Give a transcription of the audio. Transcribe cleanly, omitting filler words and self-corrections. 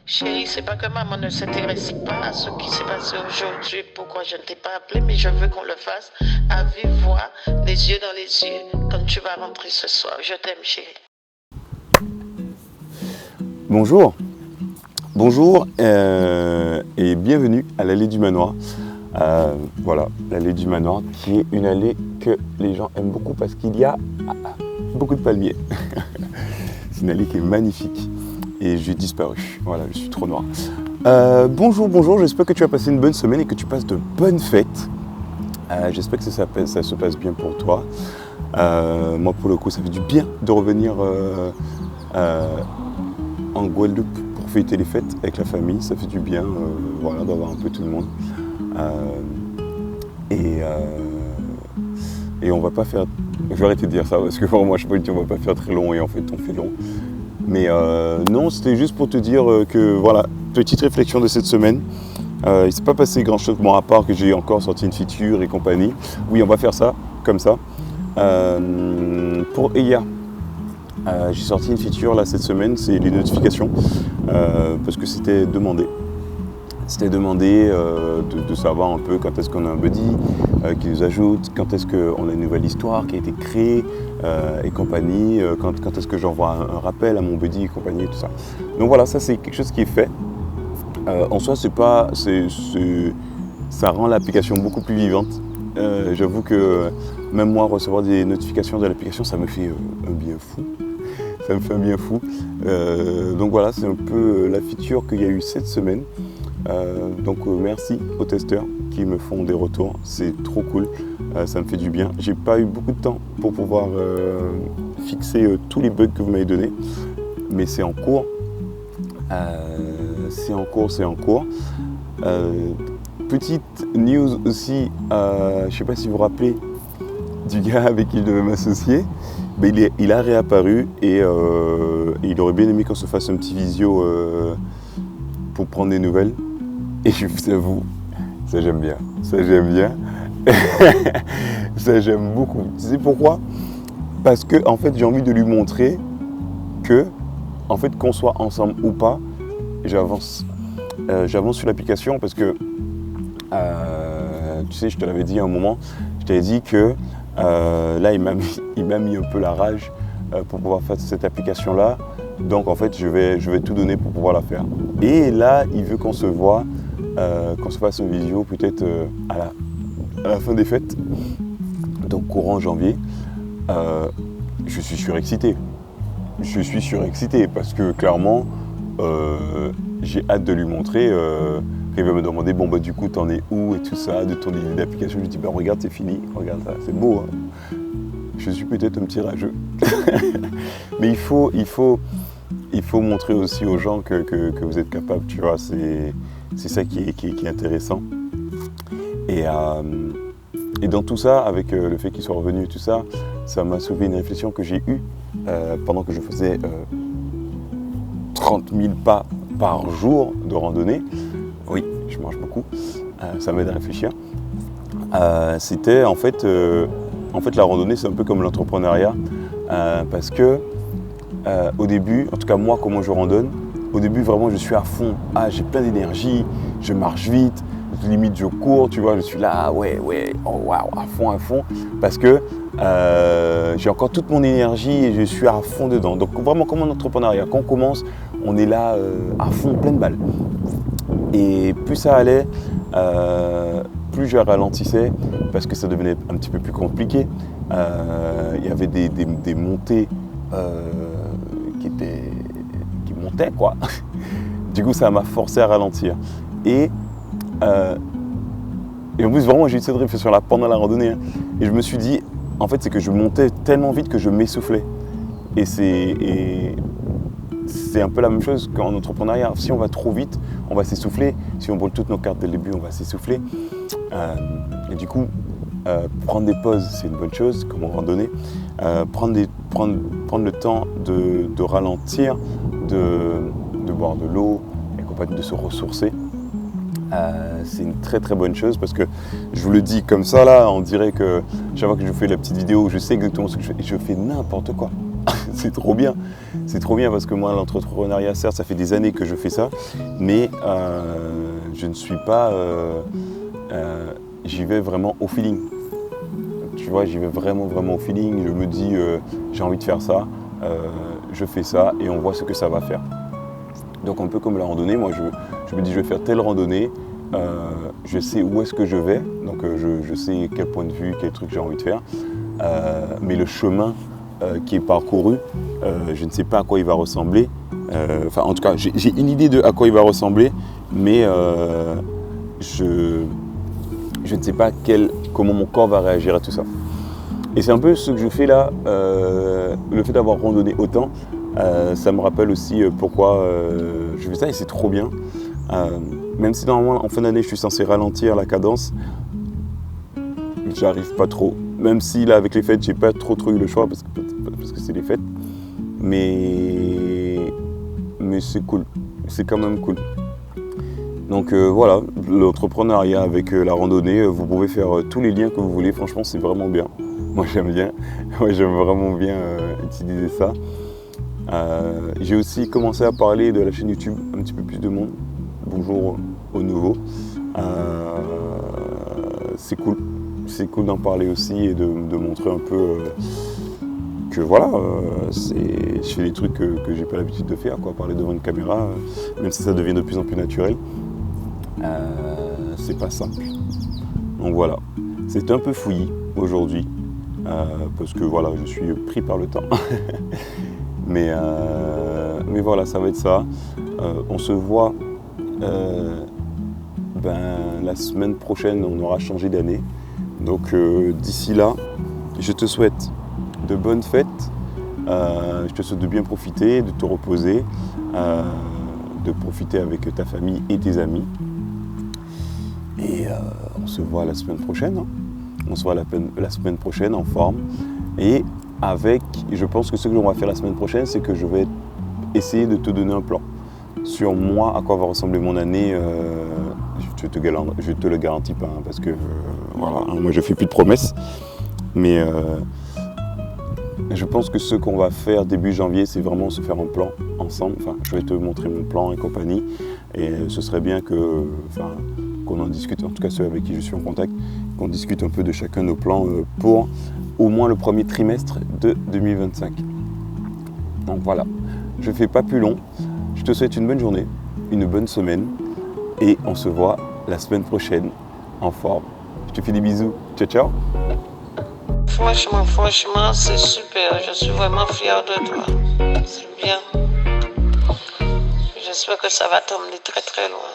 Chérie, c'est pas que maman ne s'intéresse pas à ce qui s'est passé aujourd'hui, pourquoi je ne t'ai pas appelé, mais je veux qu'on le fasse à vive voix, les yeux dans les yeux, quand tu vas rentrer ce soir. Je t'aime, chérie. Bonjour, bonjour et bienvenue à l'allée du manoir. Voilà, l'allée du manoir qui est une allée que les gens aiment beaucoup parce qu'il y a beaucoup de palmiers. C'est une allée qui est magnifique et j'ai disparu. Voilà, je suis trop noir. Bonjour, j'espère que tu as passé une bonne semaine et que tu passes de bonnes fêtes. J'espère que ça se passe bien pour toi. Moi, pour le coup, ça fait du bien de revenir en Guadeloupe pour fêter les fêtes avec la famille. Ça fait du bien voilà, d'avoir un peu tout le monde. Et on va pas faire... Je vais arrêter de dire ça parce que pour moi, je peux dire on va pas faire très long et en fait, on fait long. Mais non, c'était juste pour te dire que voilà, petite réflexion de cette semaine. Il ne s'est pas passé grand chose, à part que j'ai encore sorti une feature et compagnie. Oui, on va faire ça, comme ça. Pour EIA, j'ai sorti une feature là cette semaine, c'est les notifications, parce que c'était demandé. C'était demandé de savoir un peu quand est-ce qu'on a un buddy qui nous ajoute, quand est-ce qu'on a une nouvelle histoire qui a été créée et compagnie, quand est-ce que j'envoie un rappel à mon buddy et compagnie et tout ça. Donc voilà, ça c'est quelque chose qui est fait. En soi, ça rend l'application beaucoup plus vivante. J'avoue que même moi, recevoir des notifications de l'application, ça me fait un bien fou. Ça me fait un bien fou. Donc voilà, c'est un peu la feature qu'il y a eu cette semaine. Donc merci aux testeurs qui me font des retours, c'est trop cool, ça me fait du bien. J'ai pas eu beaucoup de temps pour pouvoir fixer tous les bugs que vous m'avez donnés, mais c'est en cours. C'est en cours. Petite news aussi, je sais pas si vous vous rappelez du gars avec qui je devais m'associer, mais il a réapparu et il aurait bien aimé qu'on se fasse un petit visio pour prendre des nouvelles. Et je vous avoue, ça j'aime bien, ça j'aime beaucoup. Tu sais pourquoi ? Parce que en fait j'ai envie de lui montrer que, en fait qu'on soit ensemble ou pas, j'avance sur l'application parce que, tu sais, je te l'avais dit à un moment, je t'avais dit que là il m'a mis un peu la rage pour pouvoir faire cette application-là. Donc en fait je vais tout donner pour pouvoir la faire. Et là il veut qu'on se voit, qu'on se fasse une visio peut-être à la fin des fêtes, donc courant janvier. Je suis surexcité. Je suis surexcité parce que clairement j'ai hâte de lui montrer. Il va me demander bon bah du coup t'en es où et tout ça, de ton idée d'application. Je lui dis bah regarde c'est fini, regarde ça, c'est beau. Hein. Je suis peut-être un petit rageux. Mais il faut montrer aussi aux gens que vous êtes capable, tu vois, c'est ça qui est intéressant. Et dans tout ça, avec le fait qu'il soit revenu et tout ça, ça m'a sauvé une réflexion que j'ai eue pendant que je faisais 30 000 pas par jour de randonnée. Oui, je mange beaucoup, ça m'aide à réfléchir. C'était en fait la randonnée, c'est un peu comme l'entrepreneuriat, parce que au début, en tout cas moi, comment je randonne, au début vraiment je suis à fond, j'ai plein d'énergie, je marche vite, limite je cours, tu vois, je suis là, ouais, oh waouh, à fond, parce que j'ai encore toute mon énergie et je suis à fond dedans. Donc vraiment comme en entrepreneuriat, quand on commence, on est là à fond, plein de balles. Et plus ça allait, plus je ralentissais parce que ça devenait un petit peu plus compliqué. Il y avait des montées qui montaient quoi. Du coup ça m'a forcé à ralentir. Et en plus vraiment j'ai eu cette réflexion là pendant la randonnée. Hein. Et je me suis dit, en fait c'est que je montais tellement vite que je m'essoufflais. Et c'est un peu la même chose qu'en entrepreneuriat. Si on va trop vite, on va s'essouffler. Si on brûle toutes nos cartes dès le début, on va s'essouffler. Et du coup, prendre des pauses, c'est une bonne chose, comme en randonnée. Prendre le temps de ralentir, de boire de l'eau, et compagnie, de se ressourcer. C'est une très très bonne chose parce que je vous le dis comme ça là, on dirait que chaque fois que je fais la petite vidéo, je sais exactement ce que je fais et je fais n'importe quoi. c'est trop bien. C'est trop bien parce que moi, l'entrepreneuriat, certes, ça fait des années que je fais ça, mais je ne suis pas... j'y vais vraiment au feeling. Tu vois, j'y vais vraiment au feeling. Je me dis, j'ai envie de faire ça, je fais ça et on voit ce que ça va faire. Donc un peu comme la randonnée, moi je me dis je vais faire telle randonnée, je sais où est-ce que je vais, donc je sais quel point de vue, quel truc j'ai envie de faire, mais le chemin qui est parcouru, je ne sais pas à quoi il va ressembler. Enfin en tout cas j'ai une idée de à quoi il va ressembler, mais je ne sais pas comment mon corps va réagir à tout ça. Et c'est un peu ce que je fais là, le fait d'avoir randonné autant, ça me rappelle aussi pourquoi je fais ça et c'est trop bien. Même si normalement en fin d'année je suis censé ralentir la cadence, j'arrive pas trop. Même si là avec les fêtes j'ai pas trop eu le choix parce que c'est les fêtes. Mais c'est cool, c'est quand même cool. Donc voilà, l'entrepreneuriat avec la randonnée, vous pouvez faire tous les liens que vous voulez, franchement c'est vraiment bien. Moi j'aime bien, j'aime vraiment bien utiliser ça. J'ai aussi commencé à parler de la chaîne YouTube un petit peu plus de monde. Bonjour aux nouveaux. C'est cool d'en parler aussi et de montrer un peu que voilà, je fais des trucs que j'ai pas l'habitude de faire, quoi, parler devant une caméra, même si ça devient de plus en plus naturel. C'est pas simple. Donc voilà, c'est un peu fouillis aujourd'hui. Parce que voilà, je suis pris par le temps. mais voilà, ça va être ça. On se voit la semaine prochaine, on aura changé d'année. Donc d'ici là, je te souhaite de bonnes fêtes. Je te souhaite de bien profiter, de te reposer, de profiter avec ta famille et tes amis. Et on se voit la semaine prochaine. Hein. On se voit la semaine prochaine en forme. Et je pense que ce que l'on va faire la semaine prochaine, c'est que je vais essayer de te donner un plan sur moi, à quoi va ressembler mon année. Je te le garantis pas, hein, parce que voilà, hein, moi je fais plus de promesses. Mais je pense que ce qu'on va faire début janvier, c'est vraiment se faire un plan ensemble. Enfin, je vais te montrer mon plan et compagnie. Et ce serait bien qu'on en discute, en tout cas ceux avec qui je suis en contact, qu'on discute un peu de chacun de nos plans pour au moins le premier trimestre de 2025. Donc voilà, je ne fais pas plus long. Je te souhaite une bonne journée, une bonne semaine et on se voit la semaine prochaine en forme. Je te fais des bisous. Ciao, ciao. Franchement, c'est super. Je suis vraiment fière de toi. C'est bien. J'espère que ça va t'emmener très très loin.